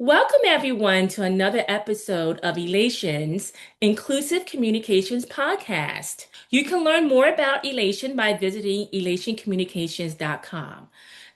Welcome, everyone, to another episode of Elation's Inclusive Communications Podcast. You can learn more about Elation by visiting elationcommunications.com.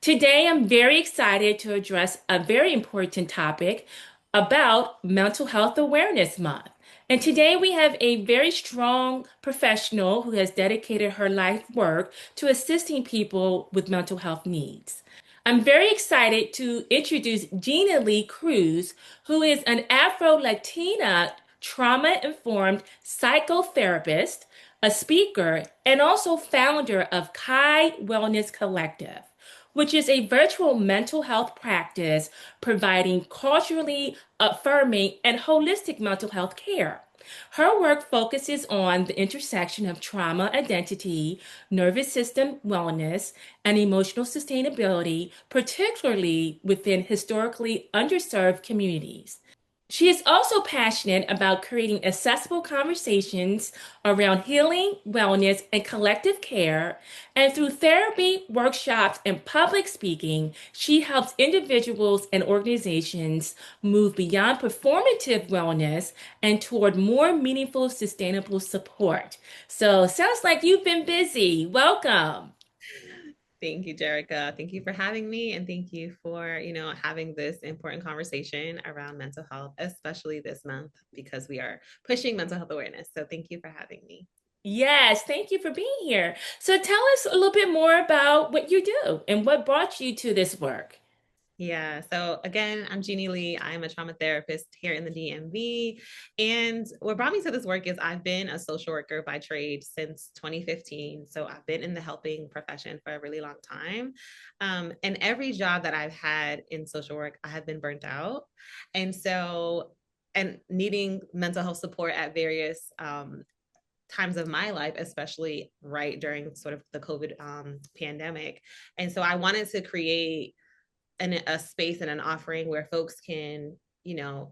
Today, I'm very excited to address a very important topic about Mental Health Awareness Month. And today, we have a very strong professional who has dedicated her life work to assisting people with mental health needs. I'm very excited to introduce Jeanily Cruz, who is an Afro-Latina trauma-informed psychotherapist, a speaker, and also founder of Kai Wellness Collective, which is a virtual mental health practice providing culturally affirming and holistic mental health care. Her work focuses on the intersection of trauma identity, nervous system wellness, and emotional sustainability, particularly within historically underserved communities. She is also passionate about creating accessible conversations around healing, wellness, and collective care. And through therapy, workshops, and public speaking, she helps individuals and organizations move beyond performative wellness and toward more meaningful, sustainable support. So, sounds like you've been busy. Welcome. Thank you, Jerrica. Thank you for having me, and thank you for, having this important conversation around mental health, especially this month because we are pushing mental health awareness. So thank you for having me. Yes, thank you for being here. So tell us a little bit more about what you do and what brought you to this work. Yeah. So again, I'm Jeannie Lee. I'm a trauma therapist here in the DMV. And what brought me to this work is I've been a social worker by trade since 2015. So I've been in the helping profession for a really long time. And every job that I've had in social work, I have been burnt out. And so, and needing mental health support at various times of my life, especially right during sort of the COVID pandemic. And so I wanted to create a space and an offering where folks can, you know,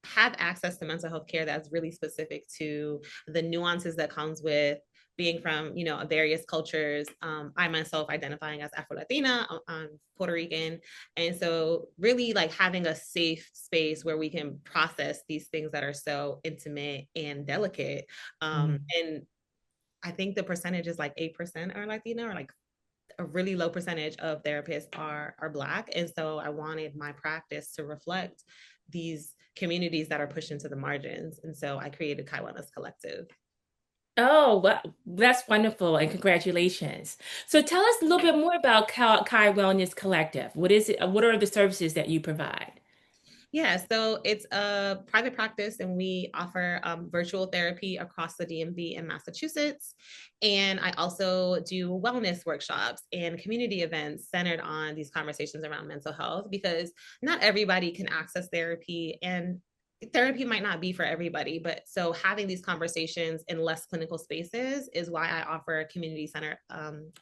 have access to mental health care that's really specific to the nuances that comes with being from, various cultures. I myself identifying as Afro-Latina, I'm Puerto Rican. And so really like having a safe space where we can process these things that are so intimate and delicate. And I think the percentage is like 8% are Latina, or like a really low percentage of therapists are Black. And so I wanted my practice to reflect these communities that are pushed into the margins. And so I created Kai Wellness Collective. Oh, well, that's wonderful and congratulations. So tell us a little bit more about Kai Wellness Collective. What is it? What are the services that you provide? Yeah, so it's a private practice, and we offer virtual therapy across the DMV in Massachusetts. And I also do wellness workshops and community events centered on these conversations around mental health because not everybody can access therapy, and therapy might not be for everybody. But so having these conversations in less clinical spaces is why I offer community center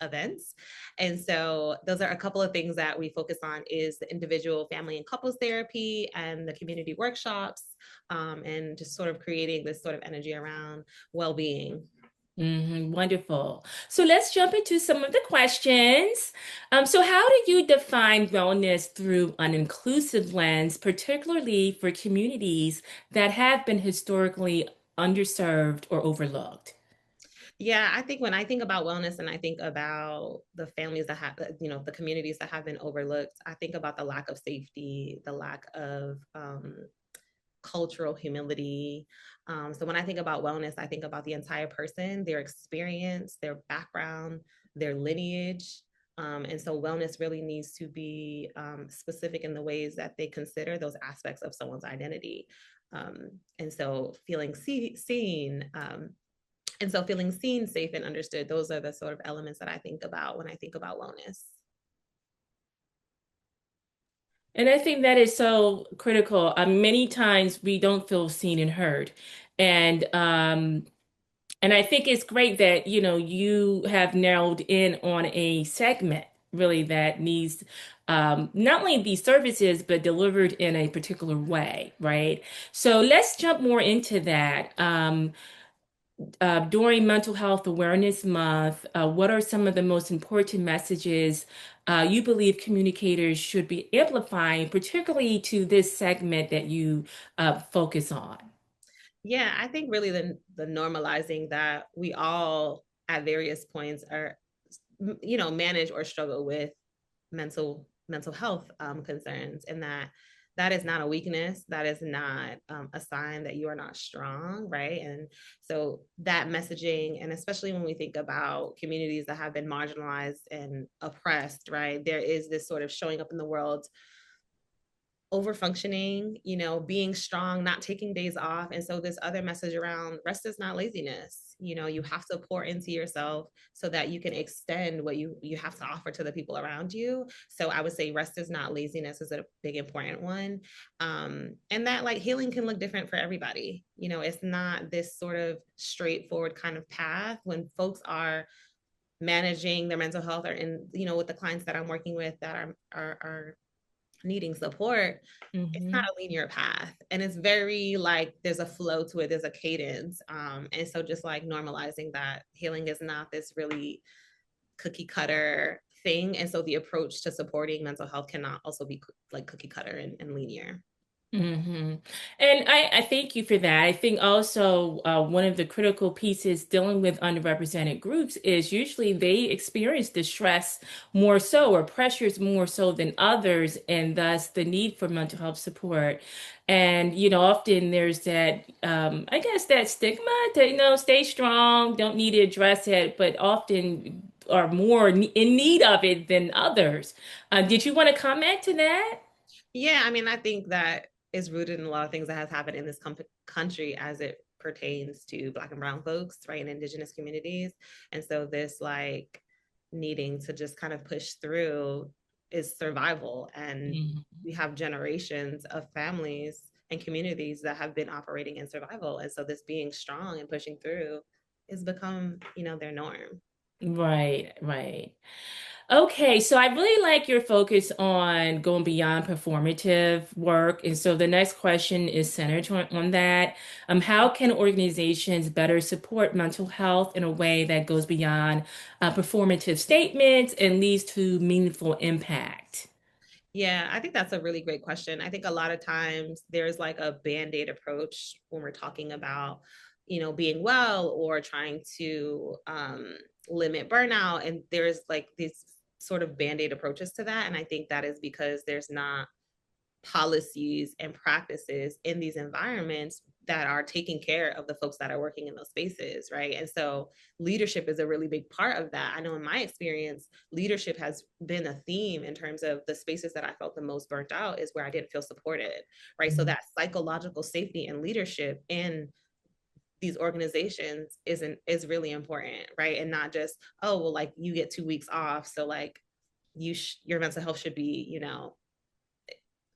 events. And so those are a couple of things that we focus on is the individual family and couples therapy and the community workshops, and just sort of creating this sort of energy around well-being. Wonderful. So let's jump into some of the questions. So how do you define wellness through an inclusive lens, particularly for communities that have been historically underserved or overlooked? Yeah, I think when I think about wellness and I think about the families that have, the communities that have been overlooked, I think about the lack of safety, the lack of cultural humility. So when I think about wellness, I think about the entire person, their experience, their background, their lineage. And so wellness really needs to be specific in the ways that they consider those aspects of someone's identity. And so seen, and so feeling seen, safe, and understood, those are the sort of elements that I think about when I think about wellness. And I think that is so critical. Many times we don't feel seen and heard. And and I think it's great that, you have narrowed in on a segment really that needs not only these services, but delivered in a particular way, right? So let's jump more into that. during Mental Health Awareness Month, what are some of the most important messages you believe communicators should be amplifying, particularly to this segment that you focus on? Yeah, I think really the normalizing that we all at various points are, manage or struggle with mental health concerns, and that is not a weakness. That is not a sign that you are not strong, right? And so that messaging, and especially when we think about communities that have been marginalized and oppressed, right? There is this sort of showing up in the world, over functioning, being strong, not taking days off. And so this other message around rest is not laziness. You have to pour into yourself so that you can extend what you have to offer to the people around you. So I would say rest is not laziness is a big important one. And that like healing can look different for everybody. It's not this sort of straightforward kind of path when folks are managing their mental health or in, with the clients that I'm working with that are needing support. It's not Hmm. a linear path, and it's very like there's a flow to it, there's a cadence, and so just like normalizing that healing is not this really cookie cutter thing, and so the approach to supporting mental health cannot also be like cookie cutter and linear. Hmm. And I thank you for that. I think also one of the critical pieces dealing with underrepresented groups is usually they experience the stress more so or pressures more so than others, and thus the need for mental health support. And, often there's that, I guess, that stigma that, stay strong, don't need to address it, but often are more in need of it than others. Did you want to comment to that? Yeah, I mean, I think that is rooted in a lot of things that has happened in this country as it pertains to Black and Brown folks, right, and Indigenous communities. And so this like needing to just kind of push through is survival. And we have generations of families and communities that have been operating in survival. And so this being strong and pushing through has become, their norm. Right, right. Okay, so I really like your focus on going beyond performative work. And so the next question is centered on that. How can organizations better support mental health in a way that goes beyond performative statements and leads to meaningful impact? Yeah, I think that's a really great question. I think a lot of times there's like a band-aid approach when we're talking about, being well or trying to limit burnout. And there's like these sort of band-aid approaches to that. And I think that is because there's not policies and practices in these environments that are taking care of the folks that are working in those spaces, right? And so leadership is a really big part of that. I know in my experience, leadership has been a theme in terms of the spaces that I felt the most burnt out is where I didn't feel supported, right? So that psychological safety and leadership in these organizations is really important, right? And not just, oh, well, like you get 2 weeks off, so like your mental health should be,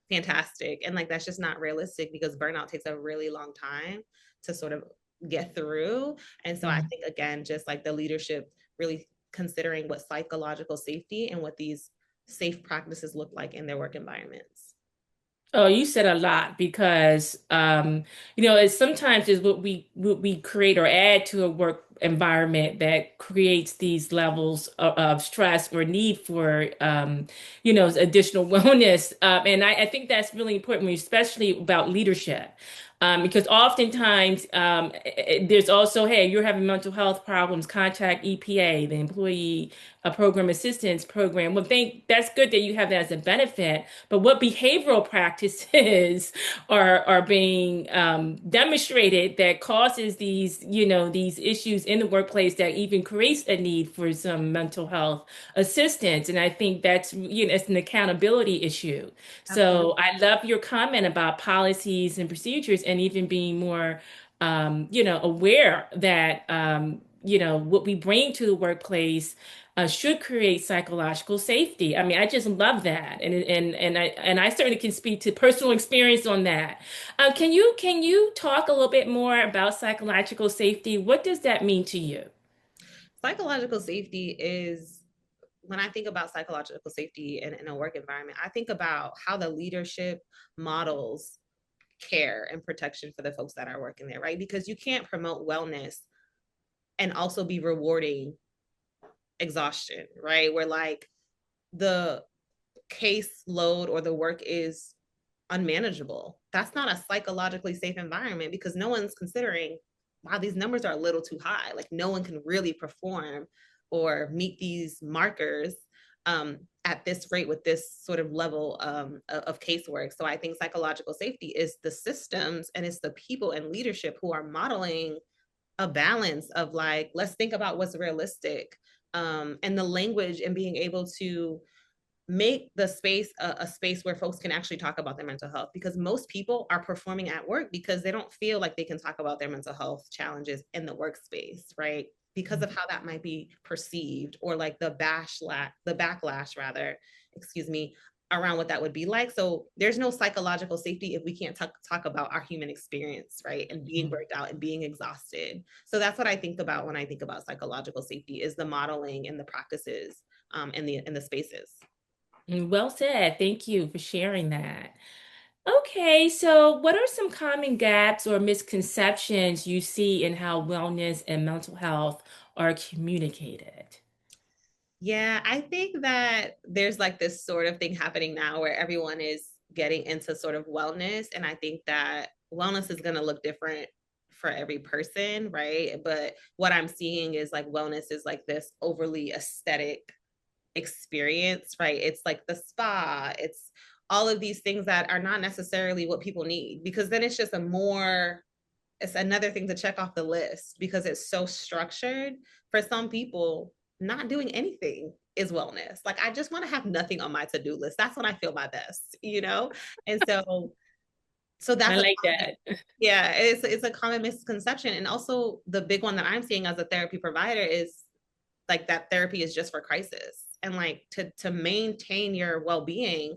fantastic. And like that's just not realistic because burnout takes a really long time to sort of get through. And so I think again, just like the leadership really considering what psychological safety and what these safe practices look like in their work environments. Oh, you said a lot because it's sometimes is what we create or add to a work environment that creates these levels of stress or need for additional wellness. And I think that's really important, especially about leadership. Because oftentimes there's also, hey, you're having mental health problems, contact EPA, the Employee Program Assistance Program. Well, that's good that you have that as a benefit, but what behavioral practices are being demonstrated that causes these issues in the workplace that even creates a need for some mental health assistance? And I think that's, it's an accountability issue. So Absolutely. I love your comment about policies and procedures and even being more, aware that, what we bring to the workplace should create psychological safety. I mean, I just love that, and I certainly can speak to personal experience on that. Can you talk a little bit more about psychological safety? What does that mean to you? Psychological safety is when I think about psychological safety in a work environment, I think about how the leadership models care and protection for the folks that are working there, right? Because you can't promote wellness and also be rewarding exhaustion, right? Where like the caseload or the work is unmanageable. That's not a psychologically safe environment because no one's considering, wow, these numbers are a little too high. Like no one can really perform or meet these markers at this rate with this sort of level of casework. So I think psychological safety is the systems and it's the people and leadership who are modeling a balance of like, let's think about what's realistic, and the language and being able to make the space a space where folks can actually talk about their mental health, because most people are performing at work because they don't feel like they can talk about their mental health challenges in the workspace, right? Because of how that might be perceived, or like the backlash rather, excuse me, around what that would be like. So there's no psychological safety if we can't talk about our human experience, right? And being Mhm. burnt out and being exhausted. So that's what I think about when I think about psychological safety, is the modeling and the practices, and the spaces. Well said. Thank you for sharing that. Okay, so what are some common gaps or misconceptions you see in how wellness and mental health are communicated? Yeah, I think that there's like this sort of thing happening now where everyone is getting into sort of wellness. And I think that wellness is going to look different for every person, right? But what I'm seeing is like wellness is like this overly aesthetic experience, right? It's like the spa, it's all of these things that are not necessarily what people need, because then it's just it's another thing to check off the list because it's so structured. For some people, not doing anything is wellness. Like I just want to have nothing on my to-do list. That's when I feel my best, you know? And so I that's a like common, that. yeah, it's a common misconception. And also the big one that I'm seeing as a therapy provider is like that therapy is just for crisis. And like to maintain your well-being,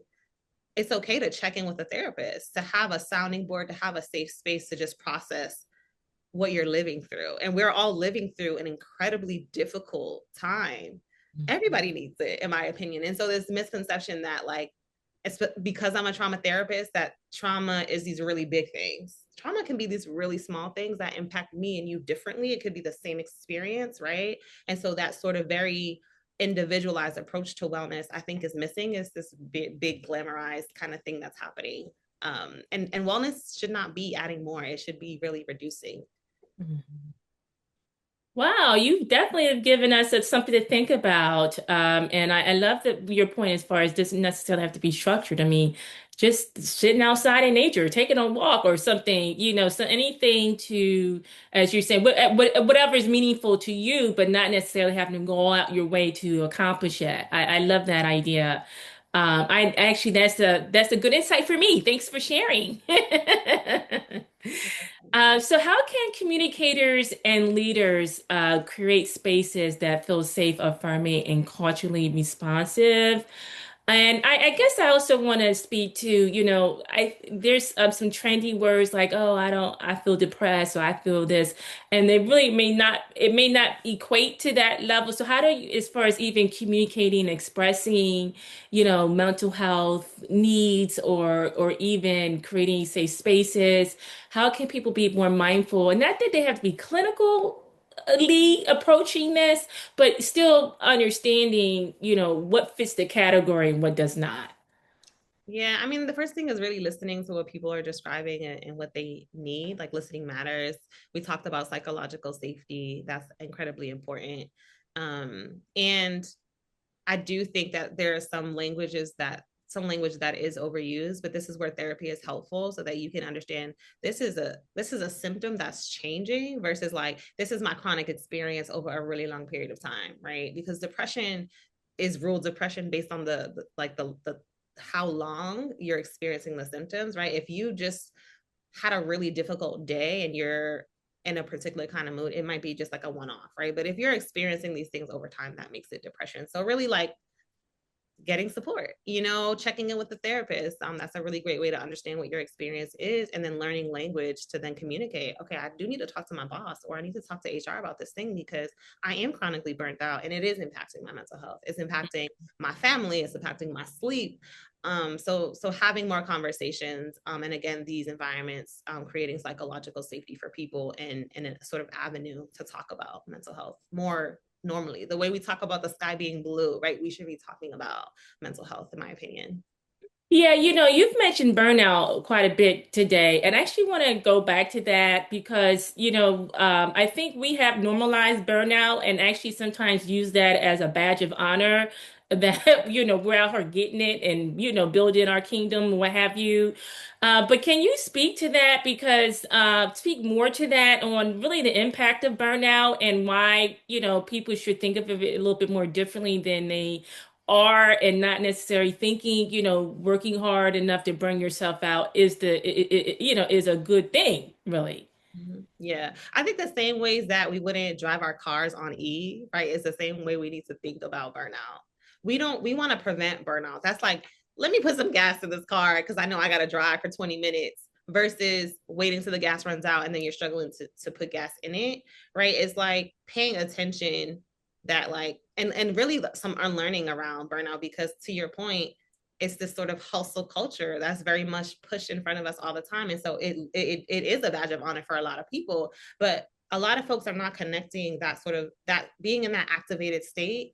it's okay to check in with a therapist, to have a sounding board, to have a safe space to just process what you're living through. And we're all living through an incredibly difficult time. Everybody needs it, in my opinion. And so this misconception that like, it's because I'm a trauma therapist, that trauma is these really big things. Trauma can be these really small things that impact me and you differently. It could be the same experience, right? And so that sort of very individualized approach to wellness, I think, is missing, is this big glamorized kind of thing that's happening. And wellness should not be adding more. It should be really reducing. Mhm. Wow, you definitely have given us something to think about. And I love that your point as far as doesn't necessarily have to be structured. I mean, just sitting outside in nature, taking a walk or something, so anything to, as you're saying, whatever is meaningful to you, but not necessarily having to go out your way to accomplish it. I love that idea. I actually, that's a good insight for me. Thanks for sharing. So how can communicators and leaders create spaces that feel safe, affirming, and culturally responsive? And I guess I also want to speak to, I there's some trendy words like, oh, I feel depressed, or I feel this, and they really it may not equate to that level. So how do you, as far as even communicating, expressing, mental health needs, or even creating safe spaces, how can people be more mindful? And not that they have to be clinically approaching this, but still understanding, what fits the category and what does not. Yeah, I mean, the first thing is really listening to what people are describing and what they need. Like listening matters. We talked about psychological safety. That's incredibly important. And I do think that there are some language that is overused, but this is where therapy is helpful so that you can understand this is a symptom that's changing versus like this is my chronic experience over a really long period of time, right? Because depression is ruled depression based on the how long you're experiencing the symptoms, right? If you just had a really difficult day and you're in a particular kind of mood, it might be just like a one off, right? But if you're experiencing these things over time, that makes it depression. So, really, like getting support, checking in with the therapist. That's a really great way to understand what your experience is, and then learning language to then communicate. Okay, I do need to talk to my boss, or I need to talk to HR about this thing because I am chronically burnt out and it is impacting my mental health. It's impacting my family. It's impacting my sleep. So having more conversations, and again, these environments, creating psychological safety for people, and a sort of avenue to talk about mental health more normally. The way we talk about the sky being blue, right? We should be talking about mental health, in my opinion. Yeah, you've mentioned burnout quite a bit today, and I actually want to go back to that because, I think we have normalized burnout and actually sometimes use that as a badge of honor that, we're out here getting it and, building our kingdom, what have you. But can you speak to that? Because, speak more to that on really the impact of burnout and why, people should think of it a little bit more differently than they are, and not necessarily thinking, working hard enough to burn yourself out is is a good thing, really. Yeah. I think the same ways that we wouldn't drive our cars on E, right? It's the same way we need to think about burnout. We want to prevent burnout. That's like, let me put some gas in this car because I know I got to drive for 20 minutes versus waiting till the gas runs out and then you're struggling to put gas in it, right? It's like paying attention that like, and really some unlearning around burnout, because to your point, it's this sort of hustle culture that's very much pushed in front of us all the time. And so it is a badge of honor for a lot of people, but a lot of folks are not connecting that sort of, that being in that activated state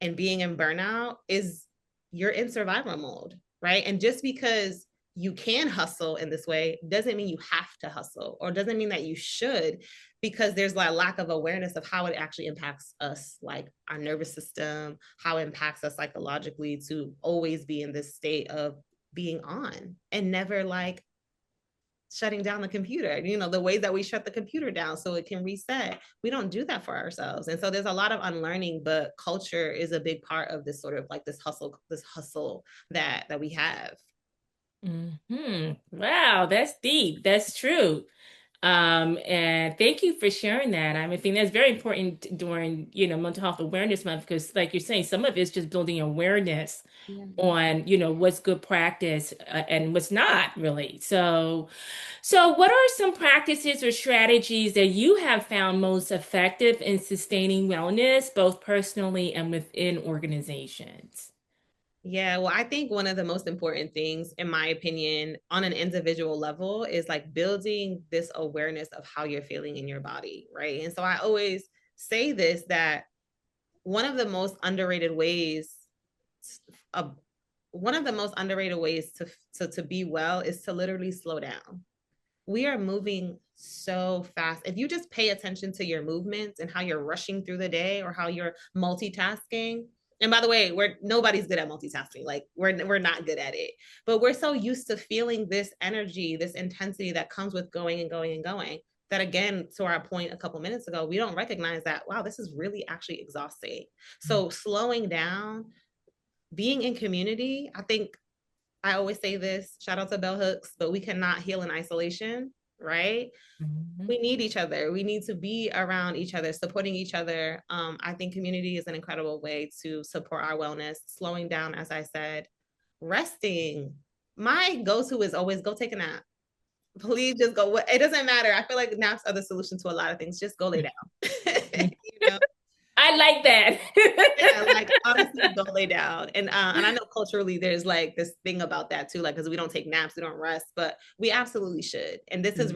and being in burnout is, you're in survival mode, right? And just because you can hustle in this way doesn't mean you have to hustle, or doesn't mean that you should, because there's like lack of awareness of how it actually impacts us, like our nervous system, how it impacts us psychologically to always be in this state of being on and never like shutting down the computer, the ways that we shut the computer down so it can reset. We don't do that for ourselves. And so there's a lot of unlearning, but culture is a big part of this sort of like this hustle that we have. Wow, that's deep. That's true. And thank you for sharing that. I think that's very important during, Mental Health Awareness Month, because like you're saying, some of it's just building awareness Yeah. on, what's good practice, and what's not really. So what are some practices or strategies that you have found most effective in sustaining wellness, both personally and within organizations? Yeah, well, I think one of the most important things, in my opinion, on an individual level is like building this awareness of how you're feeling in your body, right? And so I always say this, that one of the most underrated ways of one of the most underrated ways to be well is to literally slow down. We are moving so fast. If you just pay attention to your movements and how you're rushing through the day or how you're multitasking, and by the way, nobody's good at multitasking. Like we're not good at it, but we're so used to feeling this energy, this intensity that comes with going and going and going, that again, to our point a couple minutes ago, we don't recognize that, wow, this is really actually exhausting. So slowing down, being in community, I think I always say this, shout out to bell hooks, but we cannot heal in isolation, right? Mhm. We need each other. We need to be around each other, supporting each other. I think community is an incredible way to support our wellness, slowing down, as I said, resting. My go-to is always go take a nap. Please just go. It doesn't matter. I feel like naps are the solution to a lot of things. Just go lay down. you know, I like yeah, that. like honestly, go lay down. And I know culturally there's like this thing about that too, like because we don't take naps, we don't rest, but we absolutely should. And this is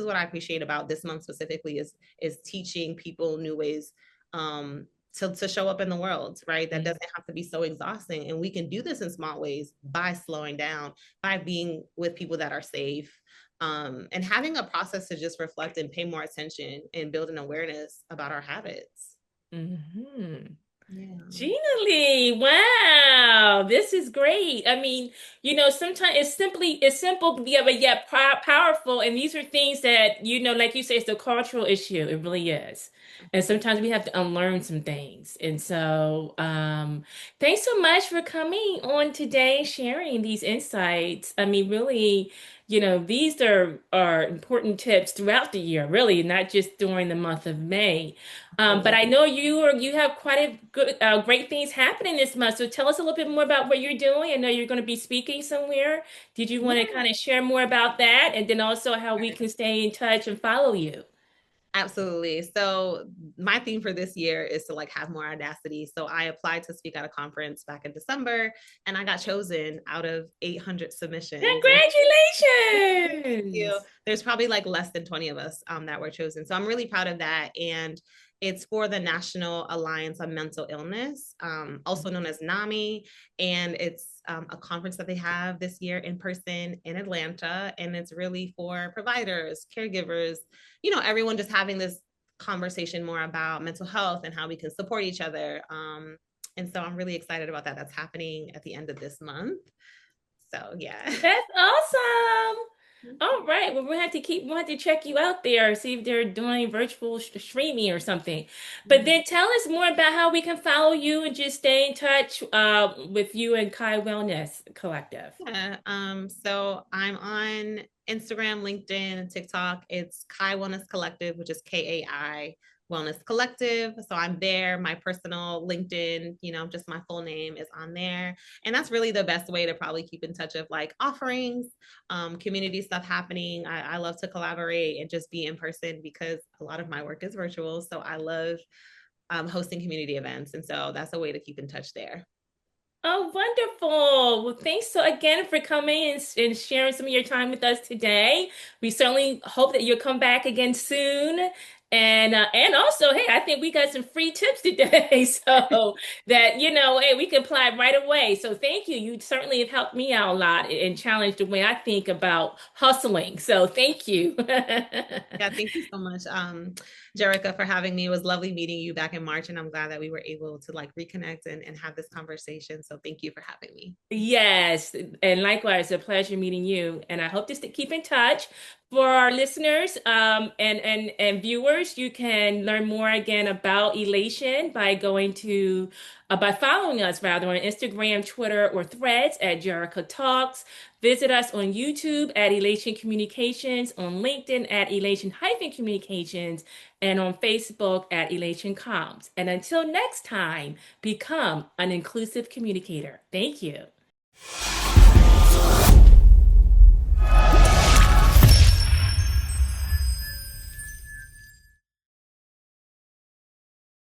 what I appreciate about this month specifically is teaching people new ways to show up in the world, right? That doesn't have to be so exhausting. And we can do this in small ways by slowing down, by being with people that are safe. And having a process to just reflect and pay more attention and build an awareness about our habits. Mhm. Yeah. Jeanily, wow, this is great. Sometimes it's simple, yeah, but yet powerful. And these are things that, like you say, it's a cultural issue. It really is. And sometimes we have to unlearn some things. And so, thanks so much for coming on today, sharing these insights. Really, these are important tips throughout the year, really, not just during the month of May. But I Absolutely. know you have quite a good, great things happening this month. So tell us a little bit more about what you're doing. I know you're going to be speaking somewhere. Did you want to Yeah. kind of share more about that, and then also how we can stay in touch and follow you? Absolutely. So my theme for this year is to like have more audacity. So I applied to speak at a conference back in December and I got chosen out of 800 submissions. And thank you. Congratulations! There's probably like less than 20 of us that were chosen. So I'm really proud of that. And it's for the National Alliance on Mental Illness, also known as NAMI. And it's a conference that they have this year in person in Atlanta. And it's really for providers, caregivers, everyone just having this conversation more about mental health and how we can support each other. And so I'm really excited about that. That's happening at the end of this month. So yeah. That's awesome. All right. Well, we'll have to check you out there, see if they're doing virtual streaming or something. But then tell us more about how we can follow you and just stay in touch with you and Kai Wellness Collective. Yeah. So I'm on Instagram, LinkedIn, and TikTok. It's Kai Wellness Collective, which is KAI Wellness Collective. So I'm there. My personal LinkedIn, just my full name is on there. And that's really the best way to probably keep in touch of like offerings, community stuff happening. I love to collaborate and just be in person because a lot of my work is virtual. So I love hosting community events. And so that's a way to keep in touch there. Oh, wonderful. Well, thanks so again for coming and sharing some of your time with us today. We certainly hope that you'll come back again soon. And also, hey, I think we got some free tips today, so that hey, we can apply right away. So thank you. You certainly have helped me out a lot and challenged the way I think about hustling. So thank you. Yeah, thank you so much, Jerrica, for having me. It was lovely meeting you back in March, and I'm glad that we were able to like reconnect and have this conversation. So thank you for having me. Yes, and likewise, a pleasure meeting you. And I hope to keep in touch. For our listeners and viewers, you can learn more again about Elation by following us rather on Instagram, Twitter, or Threads at Jerrica Talks. Visit us on YouTube at Elation Communications, on LinkedIn at Elation-Communications, and on Facebook at Elation Comms. And until next time, become an inclusive communicator. Thank you.